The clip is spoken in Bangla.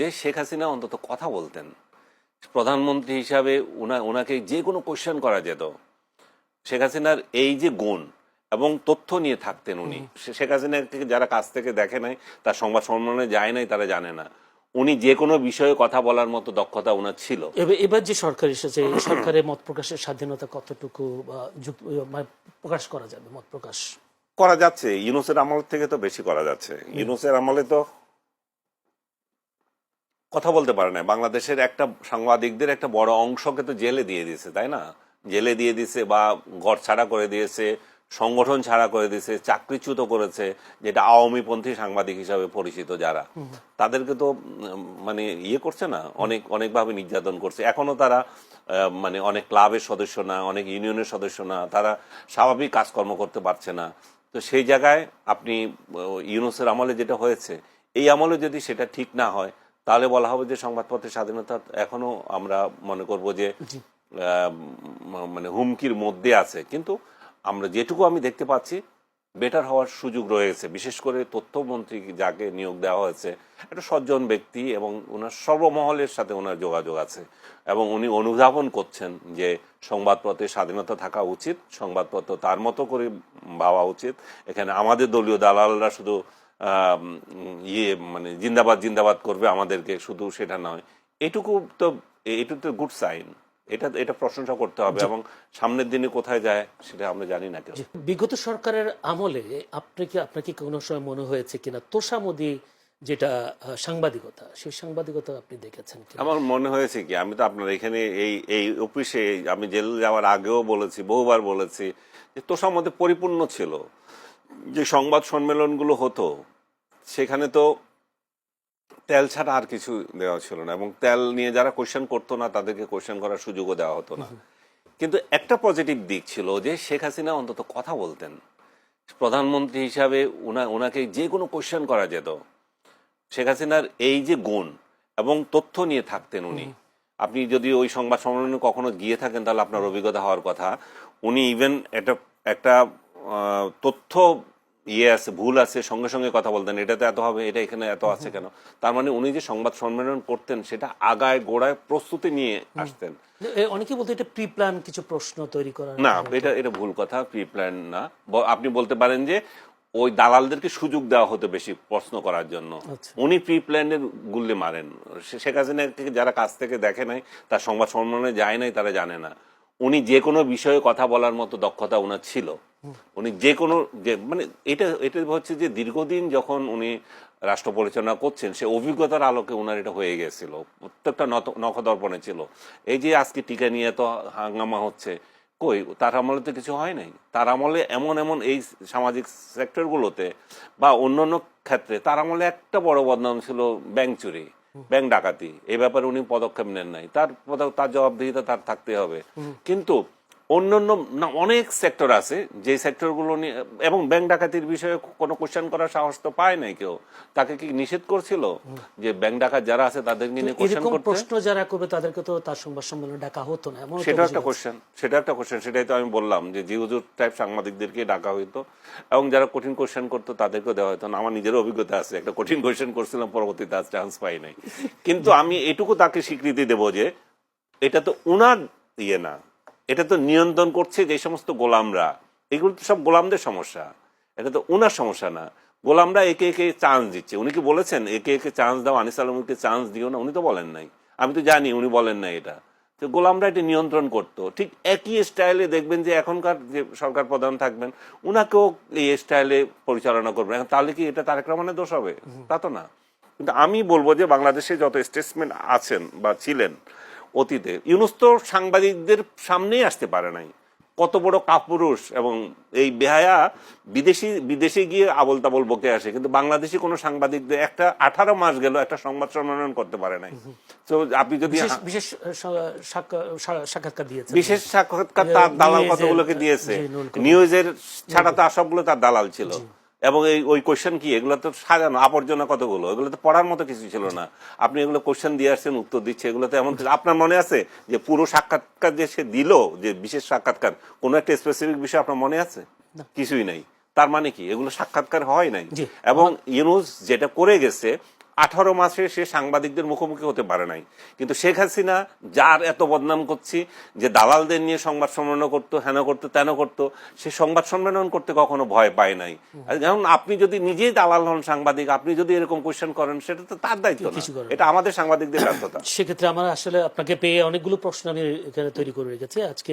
যে শেখ হাসিনা অন্তত কথা বলতেন, প্রধানমন্ত্রী হিসাবে ওনাকে যে কোনো কোশ্চেন করা যেত। শেখ হাসিনার এই যে গুণ এবং তথ্য নিয়ে থাকতেন উনি, শেখ হাসিনাকে যারা কাছ থেকে দেখে নাই, তার সংবাদ সম্মেলনে যায় নাই, তারা জানে না উনি যে কোনো বিষয়ে কথা বলার মতো দক্ষতা ওনার ছিল। এবার যে সরকার এসেছে, সরকারের মত প্রকাশের স্বাধীনতা কতটুকু প্রকাশ করা যাবে? মত প্রকাশ করা যাচ্ছে, ইউনূসের আমল থেকে তো বেশি করা যাচ্ছে। ইউনূসের আমলে তো কথা বলতে পারে না, বাংলাদেশের একটা সাংবাদিকদের একটা বড় অংশকে তো জেলে দিয়ে দিয়েছে, তাই না? জেলে দিয়ে দিয়েছে বা ঘর ছাড়া করে দিয়েছে, সংগঠন ছাড়া করে দিয়েছে, চাকরিচ্যুত করেছে, যেটা আওয়ামীপন্থী সাংবাদিক হিসাবে পরিচিত যারা, তাদেরকে তো মানে করছে না, অনেকভাবে নির্যাতন করছে। এখনো তারা মানে অনেক ক্লাবের সদস্য না, অনেক ইউনিয়নের সদস্য না, তারা স্বাভাবিক কাজকর্ম করতে পারছে না। তো সেই জায়গায় আপনি ইউনূসের আমলে যেটা হয়েছে, এই আমলে যদি সেটা ঠিক না হয়, তাহলে বলা হবে যে সংবাদপত্রের স্বাধীনতা এখনো আমরা মনে করব যে মানে হুমকির মধ্যে আছে। কিন্তু আমরা যেটুকু আমি দেখতে পাচ্ছি বেটার হওয়ার সুযোগ রয়েছে। বিশেষ করে তথ্যমন্ত্রী যাকে নিয়োগ দেওয়া হয়েছে, একটা সজ্জন ব্যক্তি এবং ওনার সর্বমহলের সাথে ওনার যোগাযোগ আছে এবং উনি অনুধাবন করছেন যে সংবাদপত্রের স্বাধীনতা থাকা উচিত, সংবাদপত্র তার মতো করে ভাবা উচিত। এখানে আমাদের দলীয় দালালরা শুধু মানে জিন্দাবাদ জিন্দাবাদ করবে আমাদেরকে, শুধু সেটা নয়। এটুকু তো গুড সাইন, এটা প্রশংসা করতে হবে। এবং সামনের দিনে কোথায় যায় সেটা আমরা জানি না কেউ। বিগত সরকারের আমলে আপনাকে কোনো সময় মনে হয়েছে কিনা তোষামোদী যেটা সাংবাদিকতা, সেই সাংবাদিকতা আপনি দেখেছেন? আমার মনে হয়েছে কি, আমি তো আপনার এখানে এই অফিসে আমি জেল যাওয়ার আগেও বলেছি, বহুবার বলেছি যে তোষামোদে পরিপূর্ণ ছিল। যে সংবাদ সম্মেলনগুলো হতো সেখানে তো তেল ছাড়া আর কিছু দেওয়া ছিল না, এবং তেল নিয়ে যারা কোশ্চেন করতো না তাদেরকে কোশ্চেন করার সুযোগও দেওয়া হতো না। কিন্তু একটা পজিটিভ দিক ছিল যে শেখ হাসিনা অন্তত কথা বলতেন, প্রধানমন্ত্রী হিসাবে ওনাকে যে কোনো কোশ্চেন করা যেত। শেখ হাসিনার এই যে গুণ এবং তথ্য নিয়ে থাকতেন উনি, আপনি যদি ওই সংবাদ সম্মেলনে কখনো গিয়ে থাকেন তাহলে আপনার অভিজ্ঞতা হওয়ার কথা। উনি ইভেন একটা তথ্য আছে, ভুল আছে, সঙ্গে সঙ্গে কথা বলতেন, এটাতে এত হবে, এটা এখানে এত আছে কেন। তার মানে উনি যে সংবাদ সম্মেলন করতেন সেটা আগায় গোড়ায় প্রস্তুতি নিয়ে আসতেন। অনেকে বলতে এটা প্রি প্ল্যান কিছু প্রশ্ন তৈরি করা না, এটা ভুল কথা, প্রি প্ল্যান না। আপনি বলতে পারেন যে ওই দালালদেরকে সুযোগ দেওয়া হতো বেশি প্রশ্ন করার জন্য। উনি প্রি প্ল্যানের গুল্লি মারেন। শেখ হাসিনাকে যারা কাছ থেকে দেখে নাই, তার সংবাদ সম্মেলনে যায় নাই, তারা জানে না উনি যে কোনো বিষয়ে কথা বলার মতো দক্ষতা ওনার ছিল। উনি যে কোনো মানে এটা হচ্ছে যে দীর্ঘদিন যখন উনি রাষ্ট্র পরিচালনা করছেন, সে অভিজ্ঞতার আলোকে ওনার এটা হয়ে গেছিল, প্রত্যেকটা নখদর্পণে ছিল। এই যে আজকে টিকা নিয়ে এত হাঙ্গামা হচ্ছে, কই তার আমলে তো কিছু হয় নাই। তার আমলে এমন এই সামাজিক সেক্টরগুলোতে বা অন্যান্য ক্ষেত্রে তার আমলে একটা বড় বদনাম ছিল ব্যাংক চুরি, ব্যাংক ডাকাতি। এই ব্যাপারে উনি পদক্ষেপ নেন নাই, তার জবাবদিহিতা তার থাকতে হবে। কিন্তু অন্যান্য অনেক সেক্টর আছে যে সেক্টরগুলো নিয়ে, এবং ব্যাংক ডাকাতির বিষয়ে কোনো কোশ্চেন করার সাহস তো পায় নাই কেউ। তাকে কি নিষেধ করছিল যে ব্যাংক ডাকাত যারা আছে তাদেরকে নিয়ে কোশ্চেন করতে? প্রশ্ন যারা করবে তাদেরকে তো তার সংবাদ সম্মেলনে ডাকা হতো না, সেটা একটা কোশ্চেন। সেটাই তো আমি বললাম যে জি হুজুর টাইপ সাংবাদিকদেরকে ডাকা হইতো, এবং যারা কঠিন কোশ্চেন করতো তাদেরকেও দেওয়া হতো না। আমার নিজের অভিজ্ঞতা আছে, একটা কঠিন কোশ্চেন করছিলাম, পরবর্তীতে আজ চান্স পাই নাই। কিন্তু আমি এটুকু তাকে স্বীকৃতি দেব যে এটা তো উনার না, এটা তো নিয়ন্ত্রণ করছে যে সমস্ত গোলামরা, এগুলো তো সব গোলামদের সমস্যা, এটা তো উনার সমস্যা না। গোলামরা একে একে চান্স দিচ্ছে। উনি কি বলেছেন একে একে চান্স দাও, আনিস আলমকে চান্স দিও না? উনি তো বলেন নাই, আমি তো জানি উনি বলেন নাই এটা। তো গোলামরা এটা নিয়ন্ত্রণ করতো। ঠিক একই স্টাইলে দেখবেন যে এখনকার যে সরকার প্রধান থাকবেন, উনাকেও এই স্টাইলে পরিচালনা করবেন। তাহলে কি এটা তারেক রহমানের দোষ হবে? তা তো না। কিন্তু আমি বলবো যে বাংলাদেশে যত স্টেটসম্যান আছেন বা ছিলেন অতীতে, ইউনূস তো সাংবাদিকদের সামনেই আসতে পারে নাই। কত বড় কাপুরুষ এবং এই বেহায়া বিদেশে গিয়ে আবল তাবল বকে আসে, কিন্তু বাংলাদেশি কোনো সাংবাদিকদের একটা 18 মাস গেল একটা সংবাদ সম্মেলন করতে পারে নাই। তো আপনি যদি বিশেষ সাক্ষাৎকার দিয়েছেন, বিশেষ সাক্ষাৎকার তার দালাল কতগুলোকে দিয়েছে, নিউজের ছাড়া তো সবগুলো তার দালাল ছিল। এবং ওই কোশ্চেন কি, এগুলো তো সাজানো আবর্জনা কতগুলো, এগুলো তো পড়ার মতো কিছু ছিল না। আপনি এগুলো কোশ্চেন দিয়ে আসছেন, উত্তর দিচ্ছে, এগুলো তো এমন কিছু। আপনার মনে আছে যে পুরো সাক্ষাৎকার যে সে দিল, যে বিশেষ সাক্ষাৎকার, কোন একটা স্পেসিফিক বিষয় আপনার মনে আছে? কিছুই নাই। তার মানে কি এগুলো সাক্ষাৎকার হয় নাই। এবং ইউনূস যেটা করে গেছে, 18 মাসে সে সাংবাদিকদের মুখোমুখি হতে পারে নাই, কিন্তু শেখ হাসিনা যার এত বদনাম করছি যে দালালদের নিয়ে সংবাদ সম্মেলন করতো, হেন করতো তেন করতো, সে সংবাদ সম্মেলন করতে কখনো ভয় পায় নাই। যেমন আপনি যদি নিজেই দালাল হন সাংবাদিক, আপনি যদি এরকম কোয়েশ্চেন করেন, সেটা তো তার দায়িত্ব না, এটা আমাদের সাংবাদিকদের ব্যর্থতা। সেক্ষেত্রে আমার আসলে আপনাকে পেয়ে অনেকগুলো প্রশ্ন আমি এখানে তৈরি করে রেখেছি। আজকে